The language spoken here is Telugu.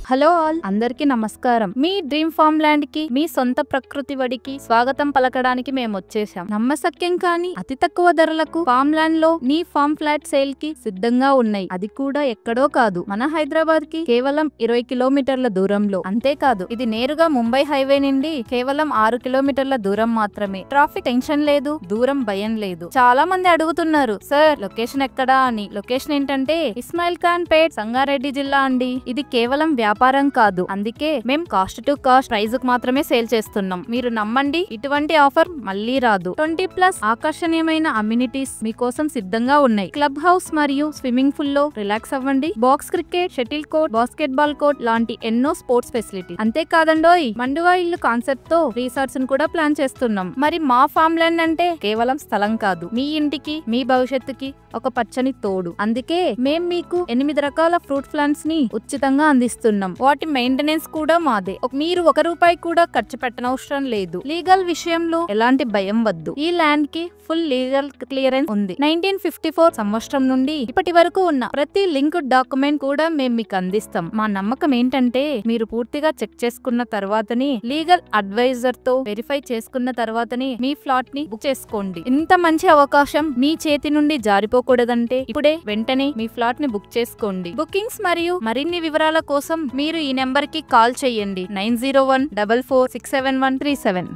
హలో ఆల్, అందరికీ నమస్కారం. మీ డ్రీమ్ ఫార్మ్ ల్యాండ్ కి, మీ సొంత ప్రకృతి వడికి స్వాగతం పలకడానికి మేము వచ్చేసాం. నమ్మశక్యం కానీ అతి తక్కువ ధరలకు ఫార్మ్ ల్యాండ్ లో నీ ఫార్మ్ ఫ్లాట్ సేల్ కి సిద్ధంగా ఉన్నాయి. అది కూడా ఎక్కడో కాదు, మన హైదరాబాద్ కి కేవలం 20 కిలోమీటర్ల దూరంలో. అంతేకాదు, ఇది నేరుగా ముంబై హైవే నుండి కేవలం 6 కిలోమీటర్ల దూరం మాత్రమే. ట్రాఫిక్ టెన్షన్ లేదు, దూరం భయం లేదు. చాలా మంది అడుగుతున్నారు, సార్ లొకేషన్ ఎక్కడా అని. లొకేషన్ ఏంటంటే ఇస్మాయిల్ ఖాన్ పేట్, సంగారెడ్డి జిల్లా అండి. ఇది కేవలం వ్యాపారం కాదు, అందుకే మేం కాస్ట్ టు కాస్ట్ ప్రైజ్ కు మాత్రమే సేల్ చేస్తున్నాం. మీరు నమ్మండి, ఇటువంటి ఆఫర్ మళ్ళీ రాదు. 20+ ఆకర్షణీయమైన అమ్యూనిటీస్ మీకోసం సిద్ధంగా ఉన్నాయి. క్లబ్ హౌస్ మరియు స్విమ్మింగ్ పూల్ లో రిలాక్స్ అవ్వండి. Box cricket, shuttle court, basket ball court లాంటి ఎన్నో స్పోర్ట్స్ ఫెసిలిటీ. అంతేకాదండోయ్, మండువా ఇల్లు కాన్సెప్ట్ తో రిసార్ట్స్ ను కూడా ప్లాన్ చేస్తున్నాం. మరి మా ఫార్మ్ ల్యాండ్ అంటే కేవలం స్థలం కాదు, మీ ఇంటికి, మీ భవిష్యత్తుకి ఒక పచ్చని తోడు. అందుకే మేం మీకు 8 రకాల ఫ్రూట్ ప్లాంట్స్ ని ఉచితంగా అందిస్తున్నాం. వాటి మెయింటెనెన్స్ కూడా మాదే. మీరు 1 రూపాయి కూడా ఖర్చు పెట్టనవసరం లేదు. లీగల్ విషయంలో ఎలాంటి భయం వద్దు. ఈ ల్యాండ్ కి ఫుల్ లీగల్ క్లియరెన్స్ ఉంది. 1954 సంవత్సరం నుండి ఇప్పటి వరకు ఉన్న ప్రతి లింక్ డాక్యుమెంట్ కూడా మేము మీకు అందిస్తాం. మా నమ్మకం ఏంటంటే, మీరు పూర్తిగా చెక్ చేసుకున్న తర్వాతనే, లీగల్ అడ్వైజర్ తో వెరిఫై చేసుకున్న తర్వాతనే మీ ఫ్లాట్ ని బుక్ చేసుకోండి. ఇంత మంచి అవకాశం మీ చేతి నుండి జారిపోకూడదంటే ఇప్పుడే వెంటనే మీ ఫ్లాట్ ని బుక్ చేసుకోండి. బుకింగ్స్ మరియు మరిన్ని వివరాల కోసం మీరు ఈ నెంబర్ కి కాల్ చేయండి. 9014467137.